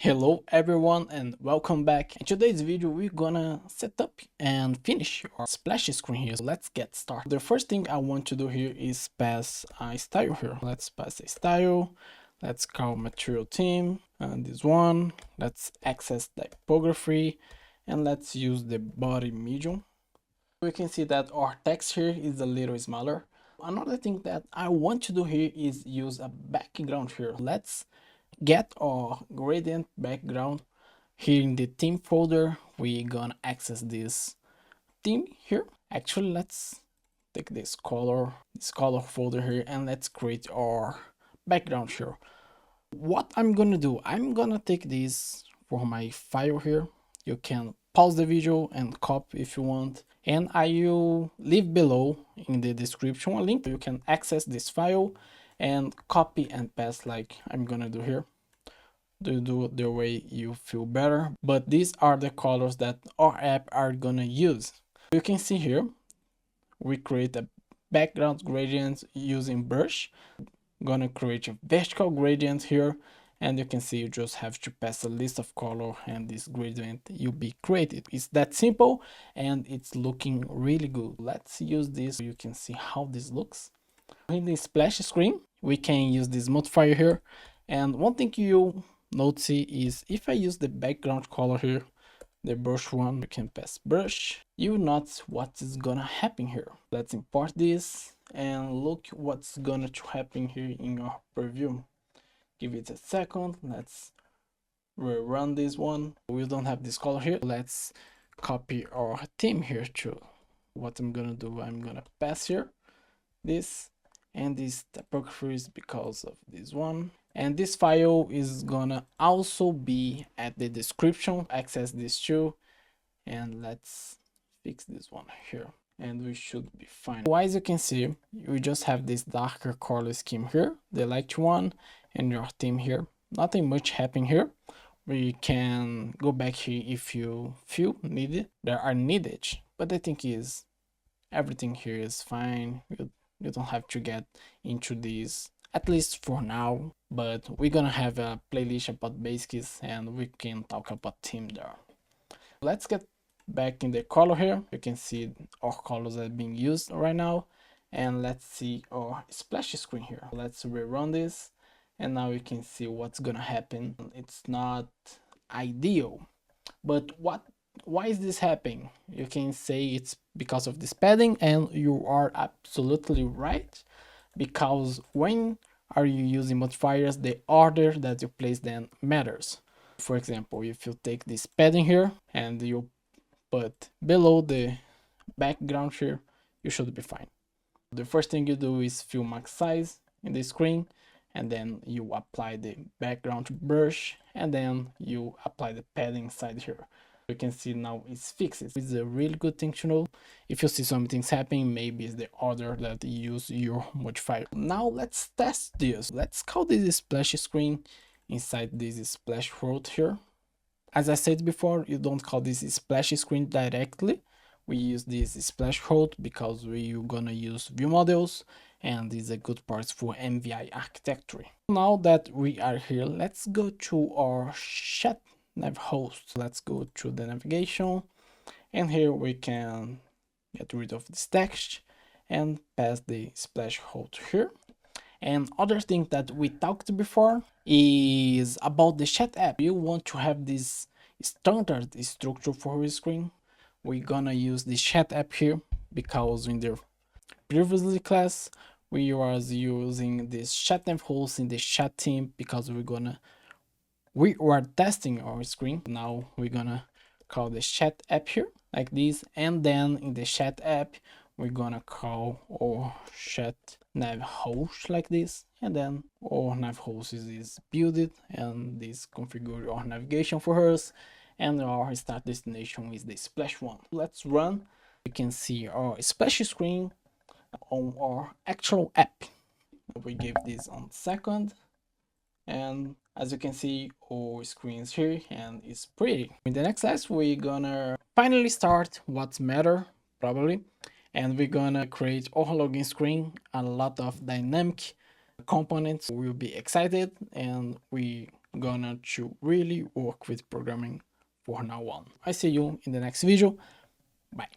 Hello everyone and welcome back. In today's video we're gonna set up and finish our splash screen here. So let's get started. The first thing I want to do here is pass a style here. Let's pass a style. Let's call material theme and this one. Let's access typography and let's use the body medium. We can see that our text here is a little smaller. Another thing that I want to do here is use a background here. Let's get our gradient background. Here in the theme folder we're gonna access this theme here. Actually, let's take this color folder here and let's create our background here. What I'm gonna do, I'm gonna take this for my file here. You can pause the video and copy if you want, and I will leave below in the description a link. You can access this file and copy and paste like I'm gonna do here. Do the way you feel better, but these are the colors that our app are gonna use. You can see here we create a background gradient using brush. Gonna create a vertical gradient here, and you can see you just have to pass a list of color and this gradient will be created. It's that simple and it's looking really good. Let's use this so you can see how this looks. In the splash screen we can use this modifier here, and one thing you notice is if I use the background color here, the brush one, you can pass brush, you notice what is gonna happen here. Let's import this and look what's gonna happen here in your preview. Give it a second. Let's rerun this one. We don't have this color here. Let's copy our theme here too. What I'm gonna do, I'm gonna pass here this, and this typography is because of this one, and this file is gonna also be at the description. Access this too, and let's fix this one here and we should be fine. So as you can see, we just have this darker color scheme here, the light one, and your theme here. Nothing much happening here. We can go back here if you feel needed. There are needed, but the thing is everything here is fine. You don't have to get into this, at least for now, but we're gonna have a playlist about basics and we can talk about theme there. Let's get back in the color here. You can see our colors are being used right now, and let's see our splash screen here. Let's rerun this, and now you can see what's gonna happen. It's not ideal, but why is this happening? You can say it's because of this padding, and you are absolutely right, because when are you using modifiers, the order that you place them matters. For example, if you take this padding here and you put below the background here, you should be fine. The first thing you do is fill max size in the screen, and then you apply the background brush, and then you apply the padding side here. You can see now it's fixed. It's a really good thing to know. If you see something's happening, maybe it's the order that you use your modifier. Now let's test this. Let's call this splash screen inside this splash world here. As I said before, you don't call this splash screen directly. We use this splash world because we're gonna use view models, and this is a good part for MVI architecture. Now that we are here, let's go to our chat nav host. Let's go to the navigation, and here we can get rid of this text and pass the splash host here. And other thing that we talked before is about the chat app. You want to have this standard structure for your screen. We're gonna use the chat app here because in the previously class we was using this chat app host in the chat theme because we were testing our screen. Now we're gonna call the chat app here like this, and then in the chat app we're gonna call our chat nav host like this, and then our nav host is built and this configure our navigation for us, and our start destination is the splash one. Let's run. You can see our splash screen on our actual app. We gave this on second, and as you can see our screens here and it's pretty. In the next class we're gonna finally start what matter probably, and we're gonna create our login screen, a lot of dynamic components. We'll be excited and we gonna to really work with programming for now on. I see you in the next video. Bye.